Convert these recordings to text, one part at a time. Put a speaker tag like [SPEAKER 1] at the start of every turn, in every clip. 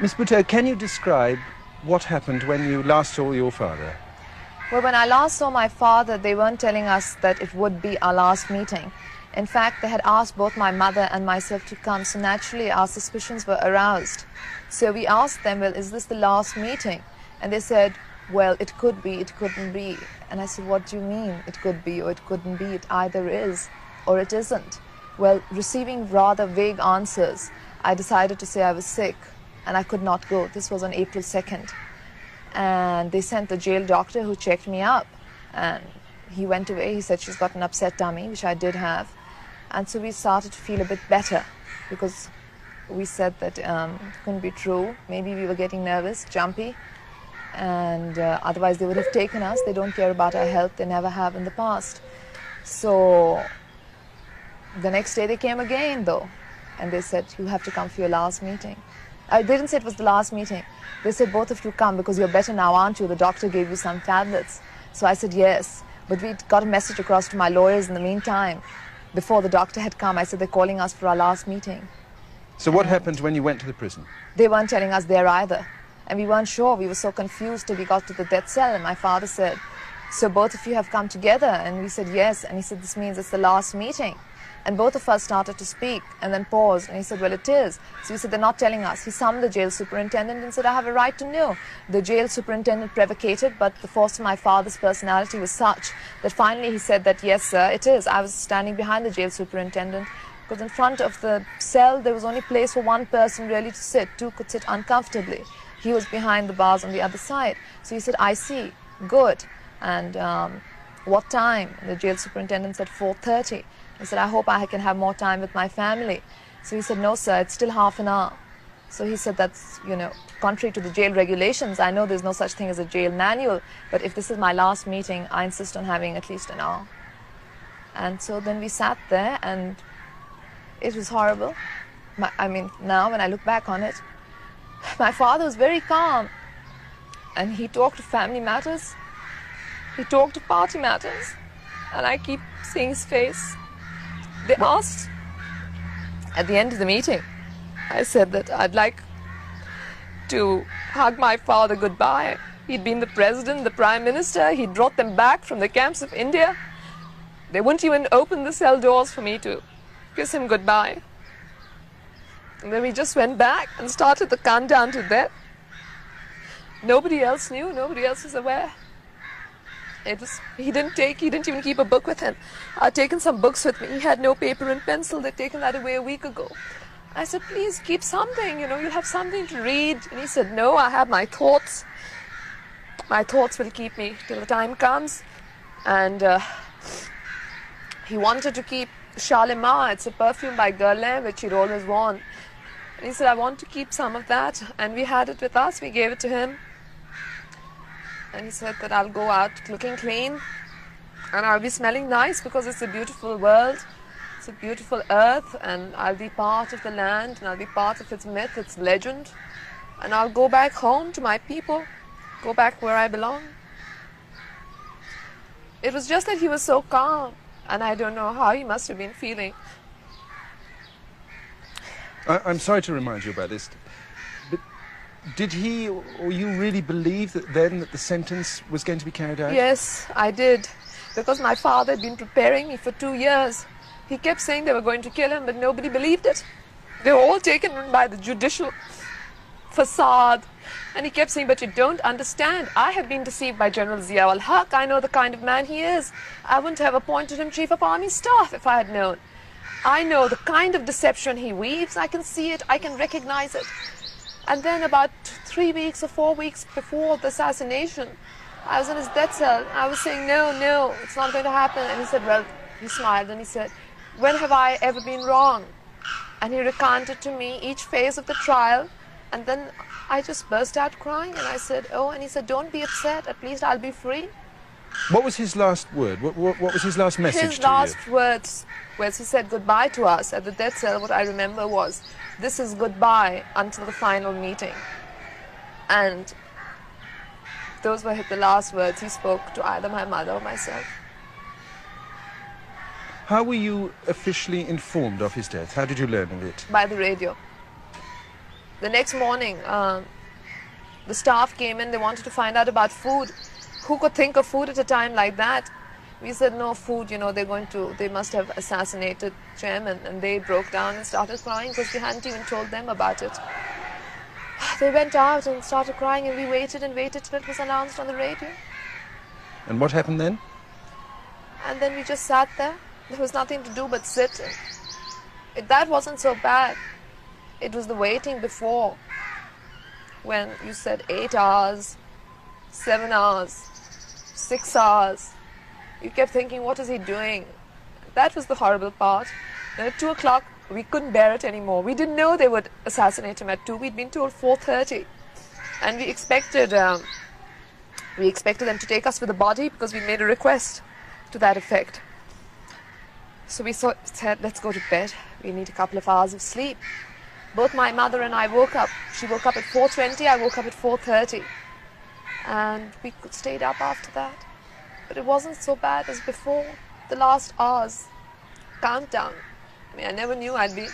[SPEAKER 1] Miss Bhutto, can you describe what happened when you last saw your father?
[SPEAKER 2] Well, when I last saw my father, they weren't telling us that it would be our last meeting. In fact, they had asked both my mother and myself to come, so naturally our suspicions were aroused. So we asked them, well, is this the last meeting? And they said, well, it could be, it couldn't be. And I said, what do you mean? It could be or it couldn't be. It either is or it isn't. Well, receiving rather vague answers, I decided to say I was sick and I could not go. This was on April 2nd. And they sent the jail doctor who checked me up. And he went away. He said she's got an upset tummy, which I did have. And so we started to feel a bit better because we said that it couldn't be true. Maybe we were getting nervous, jumpy, and otherwise they would have taken us. They don't care about our health. They never have in the past. So the next day they came again, though, and they said, you have to come for your last meeting. They didn't say it was the last meeting. They said, both of you come because you're better now, aren't you? The doctor gave you some tablets. So I said, yes. But we got a message across to my lawyers in the meantime. Before the doctor had come, I said, they're calling us for our last meeting.
[SPEAKER 1] So what happened when you went to the prison?
[SPEAKER 2] They weren't telling us there either. And we weren't sure. We were so confused till we got to the death cell. And my father said, so both of you have come together? And we said, yes. And he said, this means it's the last meeting. And both of us started to speak and then paused. And he said, well, it is. So he said, they're not telling us. He summoned the jail superintendent and said, I have a right to know. The jail superintendent provocated, but the force of my father's personality was such that finally he said that, yes, sir, it is. I was standing behind the jail superintendent because in front of the cell, there was only place for one person really to sit. Two could sit uncomfortably. He was behind the bars on the other side. So he said, I see. Good. And what time? And the jail superintendent said 4:30. He said, I hope I can have more time with my family. So he said, no, sir, it's still half an hour. So he said, that's, contrary to the jail regulations. I know there's no such thing as a jail manual, but if this is my last meeting, I insist on having at least an hour. And so then we sat there, and it was horrible. Now when I look back on it, my father was very calm, and he talked of family matters. He talked of party matters, and I keep seeing his face. They asked at the end of the meeting, I said that I'd like to hug my father goodbye. He'd been the president, the prime minister. He'd brought them back from the camps of India. They wouldn't even open the cell doors for me to kiss him goodbye. And then we just went back and started the countdown to death. Nobody else knew, nobody else was aware. He didn't even keep a book with him. I'd taken some books with me. He had no paper and pencil. They'd taken that away a week ago. I said, please keep something, you'll have something to read. And he said, no, I have my thoughts. My thoughts will keep me till the time comes. And he wanted to keep Shalimar. It's a perfume by Guerlain, which he'd always worn. And he said, I want to keep some of that. And we had it with us. We gave it to him. And he said that I'll go out looking clean and I'll be smelling nice because it's a beautiful world, it's a beautiful earth, and I'll be part of the land and I'll be part of its myth, its legend, and I'll go back home to my people, go back where I belong. It was just that he was so calm, and I don't know how he must have been feeling.
[SPEAKER 1] I'm sorry to remind you about this. Did he or you really believe that then that the sentence was going to be carried out?
[SPEAKER 2] Yes, I did. Because my father had been preparing me for 2 years. He kept saying they were going to kill him, but nobody believed it. They were all taken by the judicial facade. And he kept saying, but you don't understand. I have been deceived by General Zia-ul-Haq. I know the kind of man he is. I wouldn't have appointed him Chief of Army Staff if I had known. I know the kind of deception he weaves. I can see it. I can recognize it. And then about 3 weeks or 4 weeks before the assassination, I was in his death cell. I was saying, no, it's not going to happen. And he said, well, he smiled and he said, when have I ever been wrong? And he recounted to me each phase of the trial. And then I just burst out crying and I said, oh, and he said, don't be upset. At least I'll be free.
[SPEAKER 1] What was his last word? What was his last message to you?
[SPEAKER 2] His last words, where he said goodbye to us at the death cell, what I remember was, this is goodbye until the final meeting. And those were the last words he spoke to either my mother or myself.
[SPEAKER 1] How were you officially informed of his death? How did you learn of it?
[SPEAKER 2] By the radio. The next morning, the staff came in, they wanted to find out about food. Who could think of food at a time like that? We said, no food, you know, they must have assassinated chairman. And they broke down and started crying because we hadn't even told them about it. They went out and started crying, and we waited and waited till it was announced on the radio.
[SPEAKER 1] And what happened then?
[SPEAKER 2] And then we just sat there. There was nothing to do but sit. That wasn't so bad. It was the waiting before, when you said 8 hours, 7 hours, 6 hours. You kept thinking, what is he doing? That was the horrible part. Then at 2 o'clock, we couldn't bear it anymore. We didn't know they would assassinate him at 2. We'd been told 4:30. And we expected them to take us for the body because we made a request to that effect. So we said, let's go to bed. We need a couple of hours of sleep. Both my mother and I woke up. She woke up at 4:20, I woke up at 4:30. And we stayed up after that. But it wasn't so bad as before. The last hours, countdown. I mean, I never knew I'd be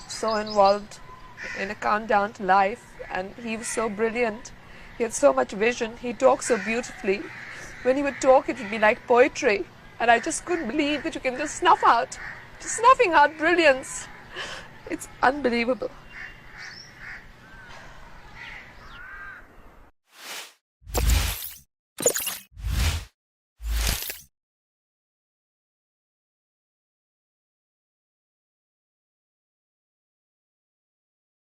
[SPEAKER 2] so involved in a countdown to life. And he was so brilliant. He had so much vision. He talked so beautifully. When he would talk, it would be like poetry. And I just couldn't believe that you can just snuffing out brilliance. It's unbelievable.